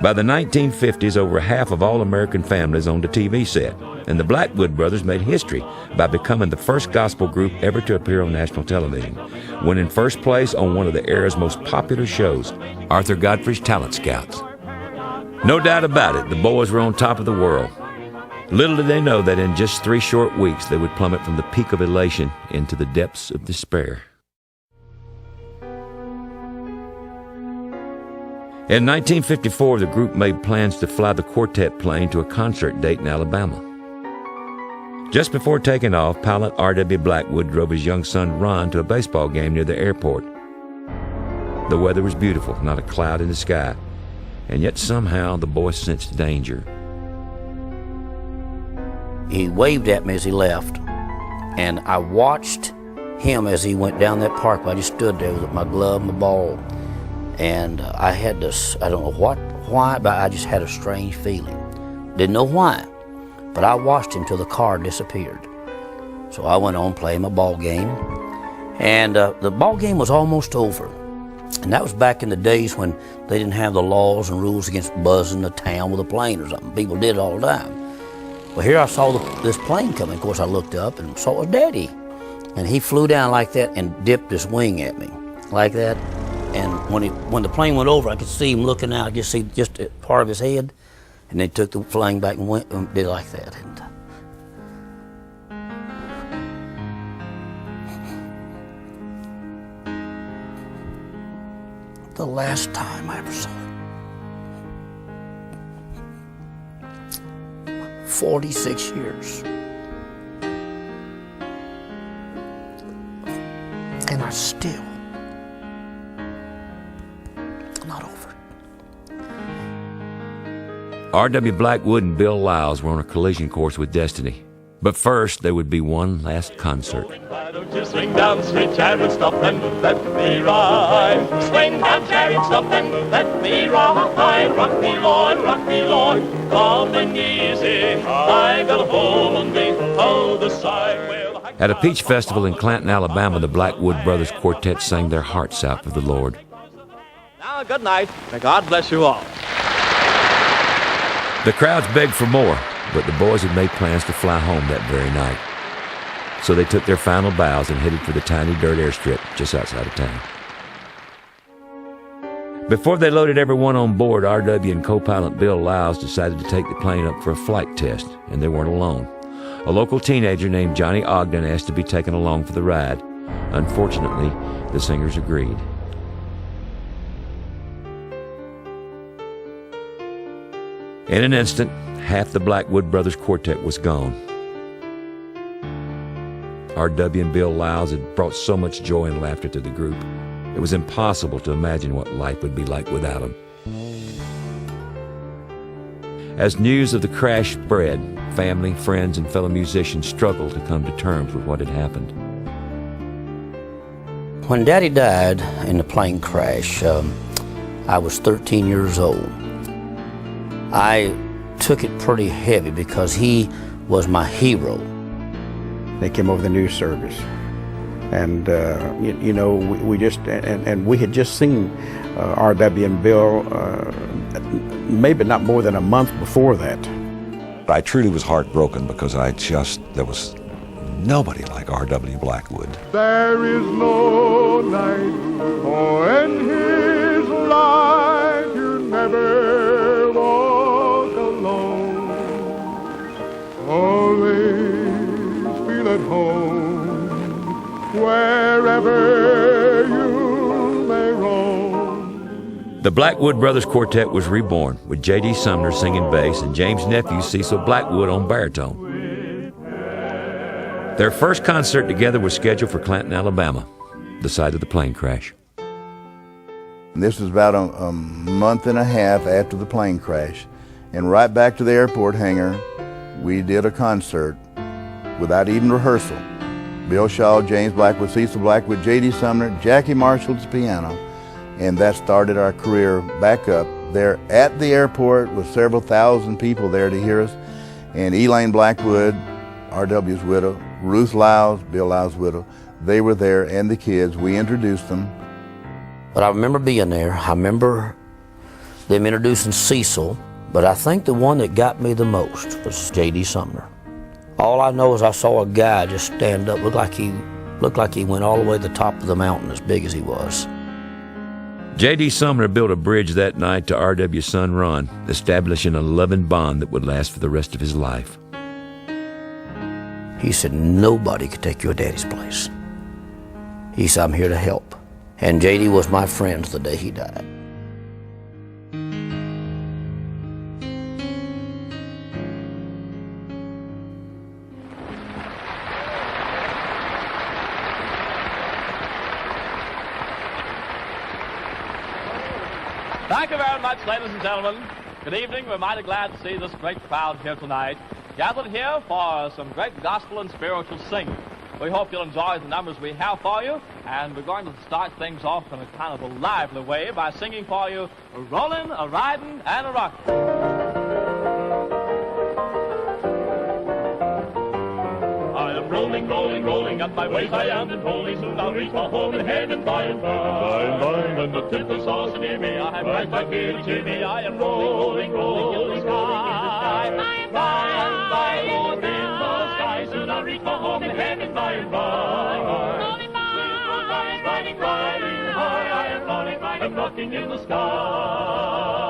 By the 1950s, over half of all American families owned a TV set, and the Blackwood Brothers made history by becoming the first gospel group ever to appear on national television, winning first place on one of the era's most popular shows, Arthur Godfrey's Talent Scouts. No doubt about it, the boys were on top of the world. Little did they know that in just 3 short weeks, they would plummet from the peak of elation into the depths of despair. In 1954, the group made plans to fly the quartet plane to a concert date in Alabama. Just before taking off, pilot R.W. Blackwood drove his young son Ron to a baseball game near the airport. The weather was beautiful, not a cloud in the sky, and yet somehow the boy sensed danger. He waved at me as he left, and I watched him as he went down that parkway. I just stood there with my glove, my ball. And I had this, I don't know why, but I just had a strange feeling. Didn't know why, but I watched him till the car disappeared. So I went on playing my ball game, and the ball game was almost over. And that was back in the days when they didn't have the laws and rules against buzzing the town with a plane or something. People did it all the time. Well, here I saw this plane coming. Of course, I looked up and saw it was Daddy. And he flew down like that and dipped his wing at me, like that. And when the plane went over, I could see him looking out. I could see just a part of his head, and they took the plane back and went and did like that. And the last time I ever saw it, 46 years, and I still. Not over. R.W. Blackwood and Bill Lyles were on a collision course with destiny. But first, there would be one last concert. Why don't you swing down, sweet chariot, stop and let me ride. Swing down, chariot, stop and let me ride. Rock me, Lord, coming easy. I got a hole on me, oh, the side will. At a peach festival in Clanton, Alabama, the Blackwood Brothers Quartet sang their hearts out for the Lord. Now, good night. May God bless you all. The crowds begged for more, but the boys had made plans to fly home that very night. So they took their final bows and headed for the tiny dirt airstrip just outside of town. Before they loaded everyone on board, R.W. and co-pilot Bill Lyles decided to take the plane up for a flight test, and they weren't alone. A local teenager named Johnny Ogden asked to be taken along for the ride. Unfortunately, the singers agreed. In an instant, half the Blackwood Brothers Quartet was gone. R.W. and Bill Lyles had brought so much joy and laughter to the group. It was impossible to imagine what life would be like without them. As news of the crash spread, family, friends, and fellow musicians struggled to come to terms with what had happened. When Daddy died in the plane crash, I was 13 years old. I took it pretty heavy because he was my hero. They came over the news service, and we just and we had just seen R.W. and Bill maybe not more than a month before that. I truly was heartbroken because there was nobody like R.W. Blackwood. There is no night, for in his life you never walk alone. Always feel at home, wherever you may roam. The Blackwood Brothers Quartet was reborn, with J.D. Sumner singing bass and James' nephew Cecil Blackwood on baritone. Their first concert together was scheduled for Clanton, Alabama, the site of the plane crash. This was about a month and a half after the plane crash, and right back to the airport hangar, we did a concert without even rehearsal. Bill Shaw, James Blackwood, Cecil Blackwood, J.D. Sumner, Jackie Marshall's piano, and that started our career back up there at the airport with several thousand people there to hear us. And Elaine Blackwood, R.W.'s widow, Ruth Lyles, Bill Lyles' widow, they were there, and the kids. We introduced them. But I remember being there. I remember them introducing Cecil, but I think the one that got me the most was J.D. Sumner. All I know is I saw a guy just stand up, looked like he went all the way to the top of the mountain, as big as he was. J.D. Sumner built a bridge that night to R.W.'s son Ron, establishing a loving bond that would last for the rest of his life. He said, nobody could take your daddy's place. He said, I'm here to help. And J.D. was my friend the day he died. Thank you very much, ladies and gentlemen. Good evening. We're mighty glad to see this great crowd here tonight, gathered here for some great gospel and spiritual singing. We hope you'll enjoy the numbers we have for you, and we're going to start things off in a kind of a lively way by singing for you a rolling, a riding, and a rocking. I am rolling, rolling, rolling up my ways. I am and holy. Soon I'll reach my home in heaven by and by. When the tinkle sauce near me, I have right back here to cheer me. I am rolling, rolling, rolling in the sky. By and by, Lord, in the sky. Soon I'll reach my home in heaven by and by. Rolling by, riding, riding high. I am rolling, riding, rocking in the sky.